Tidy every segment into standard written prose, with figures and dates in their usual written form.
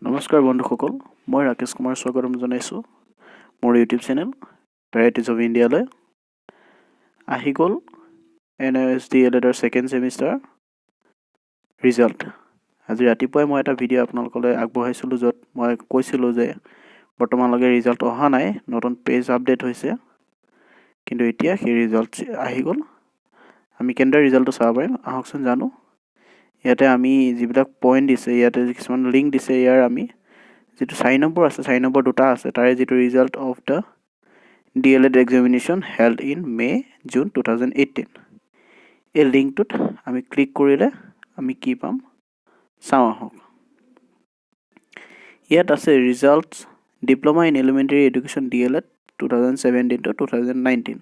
নমস্কাৰ বন্ধুসকল, মই ৰাকেশ কুমাৰ স্বাগতম জনাইছোঁ মোৰ ইউটিউব চেনেল ভেৰাইটিজ অফ ইণ্ডিয়ালৈ। আহি গ'ল Nios D.El.Ed second semester result. আজি ৰাতিপুৱাই মই এটা ভিডিঅ' আপোনালোকলৈ আগবঢ়াইছিলোঁ, য'ত মই কৈছিলোঁ যে বৰ্তমানলৈকে ৰিজাল্ট অহা নাই, নতুন পেজ আপডেট হৈছে, কিন্তু এতিয়া সেই ৰিজাল্ট আহি গ'ল। আমি কেনেদৰে ৰিজাল্টটো চাব পাৰিম আহকচোন জানো। ইয়াতে আমি যিবিলাক পইণ্ট দিছে, ইয়াতে কিছুমান লিংক দিছে, ইয়াৰ আমি যিটো 4 নম্বৰ আছে, 4 নম্বৰ দুটা আছে, তাৰে যিটো result of the D.El.Ed examination held in May-June 2018, এই লিংকটোত আমি ক্লিক কৰিলে আমি কি পাম চাওঁ আহক। ইয়াত আছে results diploma in elementary education D.El.Ed 2017 to 2019,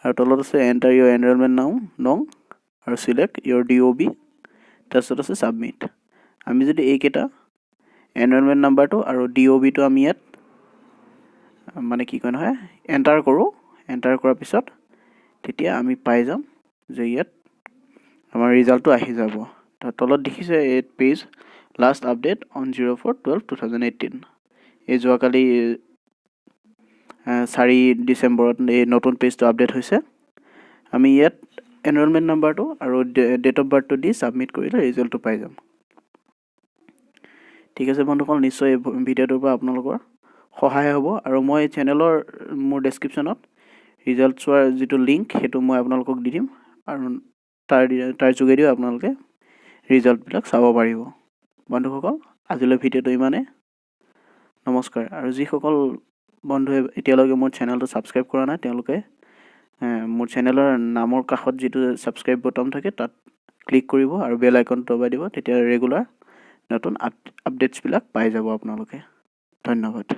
আৰু তলত আছে এণ্টাৰ ইয়ৰ এনৰলমেণ্ট নং আৰু চিলেক্ট ইয়ৰ DOB, তাৰপিছত আছে ছাবমিট। আমি যদি এইকেইটা এনৰলমেণ্ট নাম্বাৰটো আৰু DOBটো আমি ইয়াত মানে কি কয় নহয় এণ্টাৰ কৰোঁ, এণ্টাৰ কৰাৰ পিছত তেতিয়া আমি পাই যাম যে ইয়াত আমাৰ ৰিজাল্টটো আহি যাব। তলত দেখিছে এই পেজ লাষ্ট আপডেট অন 04/12/2018, এই যোৱাকালি 4 ডিচেম্বৰত এই নতুন পেজটো আপডেট হৈছে। আমি ইয়াত এনৰলমেণ্ট নাম্বাৰটো আৰু ডেট অফ বাৰ্থটো দি ছাবমিট কৰিলে ৰিজাল্টটো পাই যাম। ঠিক আছে বন্ধুসকল, নিশ্চয় এই ভিডিঅ'টোৰ পৰা আপোনালোকৰ সহায় হ'ব, আৰু মই চেনেলৰ মোৰ ডেছক্ৰিপশ্যনত ৰিজাল্ট চোৱাৰ যিটো লিংক সেইটো মই আপোনালোকক দি দিম, আৰু তাৰ যোগেদিও আপোনালোকে ৰিজাল্টবিলাক চাব পাৰিব। বন্ধুসকল, আজিলৈ ভিডিঅ'টো ইমানেই। নমস্কাৰ। আৰু যিসকল বন্ধুৱে এতিয়ালৈকে মোৰ চেনেলটো ছাবস্ক্ৰাইব কৰা নাই, তেওঁলোকে মোৰ চেনেলৰ নামৰ কাষত যিটো ছাবস্ক্ৰাইব বটন থাকে তাত ক্লিক কৰিব আৰু বেল আইকনটো দবাই দিব, তেতিয়া ৰেগুলাৰ নতুন আপডেটছবিলাক পাই যাব আপোনালোকে। ধন্যবাদ।